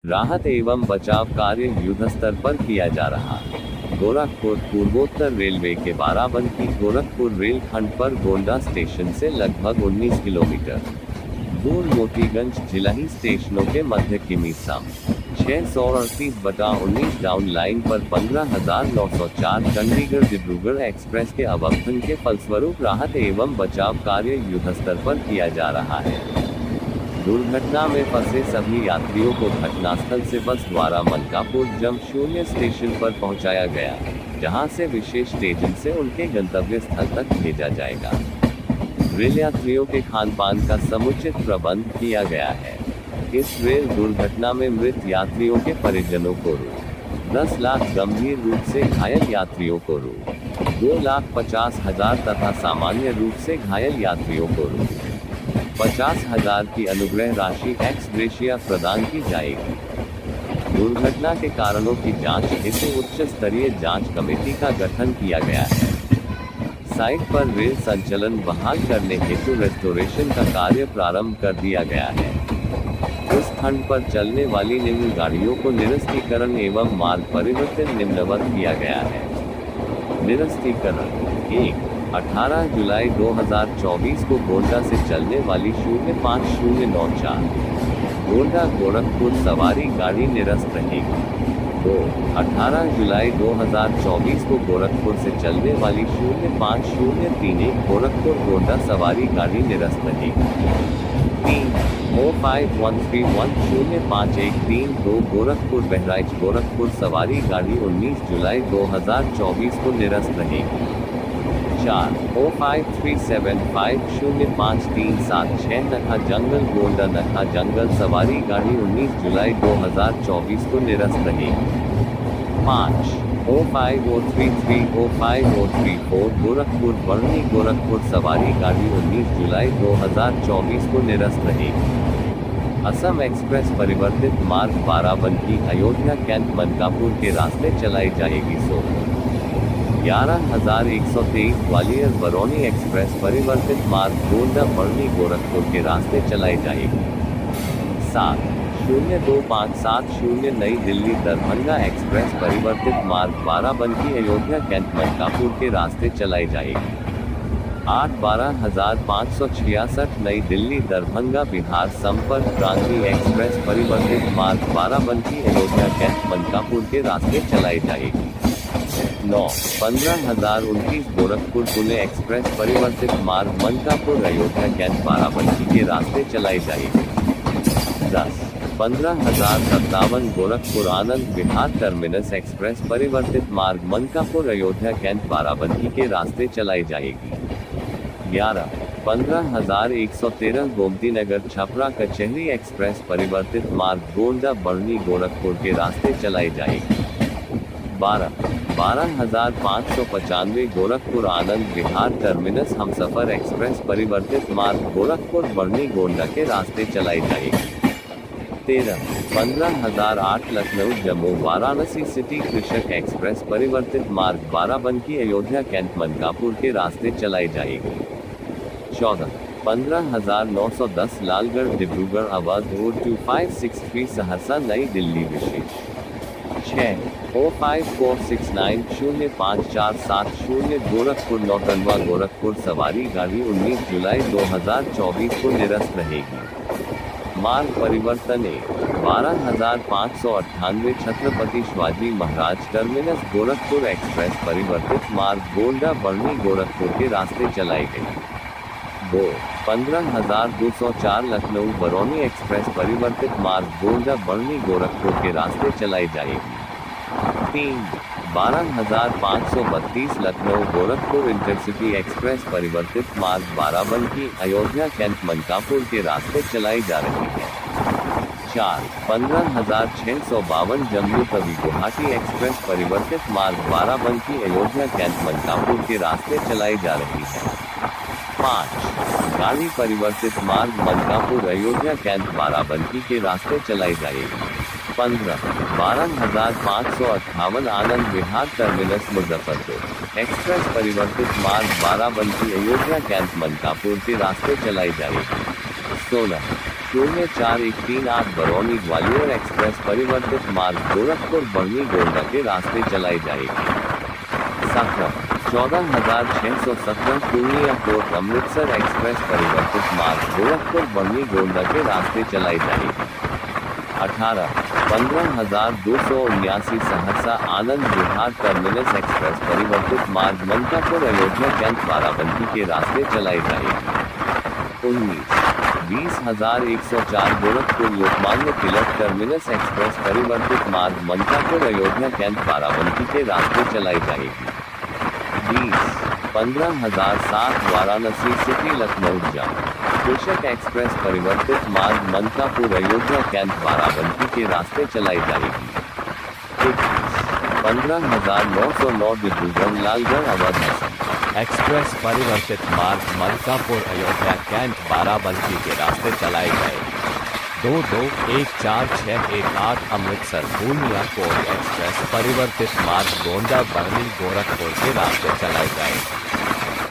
राहत एवं बचाव कार्य युद्धस्तर पर किया जा रहा। गोरखपुर पूर्वोत्तर रेलवे के बाराबंकी गोरखपुर रेलखंड पर गोंडा स्टेशन से लगभग 19 किलोमीटर दूर मोतीगंज जिलाही स्टेशनों के मध्य किमी सम 638/19 डाउन लाइन पर 15,904 चंडीगढ़ डिब्रूगढ़ एक्सप्रेस के अवरोधन के फलस्वरूप राहत एवं बचाव कार्य युद्धस्तर पर किया जा रहा है। दुर्घटना में फंसे सभी यात्रियों को घटनास्थल से बस द्वारा मनकापुर जम 0 स्टेशन पर पहुंचाया गया, जहां से विशेष स्टेशन से उनके गंतव्य स्थल तक भेजा जाएगा। रेल यात्रियों के खान पान का समुचित प्रबंध किया गया है। इस रेल दुर्घटना में मृत यात्रियों के परिजनों को रु. 10 लाख, गंभीर रूप से घायल यात्रियों को रु. 2,50,000 तथा सामान्य रूप से घायल यात्रियों को रु. 50,000 की अनुग्रह राशि एक्स ग्रेशिया प्रदान की जाएगी। दुर्घटना के कारणों की जांच हेतु उच्च स्तरीय जांच कमेटी का गठन किया गया है। साइट पर रेल संचालन बहाल करने हेतु रेस्टोरेशन का कार्य प्रारंभ कर दिया गया है। इस खंड पर चलने वाली निम्न गाड़ियों को निरस्तीकरण एवं मार्ग परिवर्तन निम्नवत किया गया है। निरस्तीकरण 1. 18 जुलाई 2024 को गोंडा से चलने वाली 05094 गोंडा गोरखपुर सवारी गाड़ी निरस्त रहेगी। 2. 18 जुलाई 2024 को गोरखपुर से चलने वाली 05031 गोरखपुर गोंडा सवारी गाड़ी निरस्त रहेगी। 3. 051310513 गोरखपुर बहराइच गोरखपुर सवारी गाड़ी 19 जुलाई 2024 को निरस्त रहेगी। 4. 053750537 नखा जंगल गोंडा नखा जंगल सवारी गाड़ी 19 जुलाई 2024 को निरस्त रहेगी। 5. 050330534 गोरखपुर बरनी गोरखपुर सवारी गाड़ी 19 जुलाई 2024 को निरस्त रहेगी। असम एक्सप्रेस परिवर्तित मार्ग बाराबंकी अयोध्या कैंट मनकापुर के रास्ते चलाई जाएगी। 11,123 ग्वालियर बरौनी एक्सप्रेस परिवर्तित मार्ग गोंडा बरनी गोरखपुर के रास्ते चलाई जाएगी। 7. 02570 नई दिल्ली दरभंगा एक्सप्रेस परिवर्तित मार्ग बाराबंकी अयोध्या कैंट मनकापुर के रास्ते चलाई जाएगी। 8. 12,566 नई दिल्ली दरभंगा बिहार संपर्क क्रांति एक्सप्रेस परिवर्तित मार्ग बाराबंकी अयोध्या कैंट मनकापुर के रास्ते चलाई जाएगी। 9. 15,029 गोरखपुर पुणे एक्सप्रेस परिवर्तित मार्ग मनकापुर अयोध्या कैंट बाराबंकी के रास्ते चलाई जाएगी। 10. 15,057 गोरखपुर आनंद विहार टर्मिनस एक्सप्रेस परिवर्तित मार्ग मनकापुर अयोध्या कैंट बाराबंकी के रास्ते चलाई जाएगी। 11. 15,113 गोमती नगर छपरा कचहरी एक्सप्रेस परिवर्तित मार्ग गोंडा बरनी गोरखपुर के रास्ते चलाई जाएगी। 12. 12,595 गोरखपुर आनंद विहार टर्मिनस हमसफर एक्सप्रेस परिवर्तित मार्ग गोरखपुर बरनी गोंडा के रास्ते चलाई जाएगी। 13. 15,008 लखनऊ जम्मू वाराणसी सिटी कृषक एक्सप्रेस परिवर्तित मार्ग बाराबंकी अयोध्या कैंट मनकापुर के रास्ते चलाई जाएगी। 14. 15,910 लालगढ़ डिब्रूगढ़ अवध रोड 2563 सहरसा नई दिल्ली विशेष। 6. 05469054770 गोरखपुर नौतनवा गोरखपुर सवारी गाड़ी 19 जुलाई 2024 को निरस्त रहेगी। मार्ग परिवर्तन 1. 12,598 छत्रपति शिवाजी महाराज टर्मिनस गोरखपुर एक्सप्रेस परिवर्तित मार्ग गोंडा बरनी गोरखपुर के रास्ते चलाई गई। 2. 15,204 लखनऊ बरौनी एक्सप्रेस परिवर्तित मार्ग गोंडा बरनी गोरखपुर के रास्ते चलाई जाएगी। 3. 12,532 लखनऊ गोरखपुर इंटरसिटी एक्सप्रेस परिवर्तित मार्ग बाराबंकी अयोध्या कैंट मनकापुर के रास्ते चलाई जा रही है। 4. 15,652 जम्मू तवी गुवाहाटी एक्सप्रेस परिवर्तित मार्ग बाराबंकी अयोध्या कैंट मनकापुर के रास्ते चलाई जा रही है। 5. गाड़ी परिवर्तित मार्ग मनकापुर अयोध्या कैंट बाराबंकी के रास्ते चलाई जाएगी। 15. 12,558 आनंद विहार टर्मिनस मुजफ्फरपुर एक्सप्रेस परिवर्तित मार्ग बाराबंकी अयोध्या कैंट मनकापुर के रास्ते चलाई जाएगी। 16. 0413 बरौनी ग्वालियर एक्सप्रेस परिवर्तित मार्ग गोरखपुर बढ़नी गोंडा के रास्ते चलाई जाएगी। 14,617 पूर्णिया कोट अमृतसर एक्सप्रेस परिवर्तित मार्ग गोरखपुर बढ़नी गोंडा के रास्ते चलाई जाएगी। 15,279 सहरसा आनंद विहार टर्मिनस एक्सप्रेस परिवर्तित मार्ग मनकापुर अयोध्या कैंट बाराबंकी के रास्ते चलाई जाएगी। 20,104 गोरखपुर लोकमान्य तिलक टर्मिनस एक्सप्रेस परिवर्तित मार्ग मनकापुर अयोध्या कैंट बाराबंकी के रास्ते चलाई जाएगी। 15,007 वाराणसी सिटी लखनऊ जाम कृषक एक्सप्रेस परिवर्तित मार्ग मनकापुर अयोध्या कैंट बाराबंकी के रास्ते चलाई जाएगी। 15,909 डिब्रूगढ़ लालगढ़ अवध एक्सप्रेस परिवर्तित मार्ग मनकापुर अयोध्या कैंट बाराबंकी के रास्ते चलाई जाएगी। 221418 अमृतसर पूर्णिया कोट एक्सप्रेस परिवर्तित मार्ग गोंडा बढ़नी गोरखपुर के रास्ते चलाई जाएगी।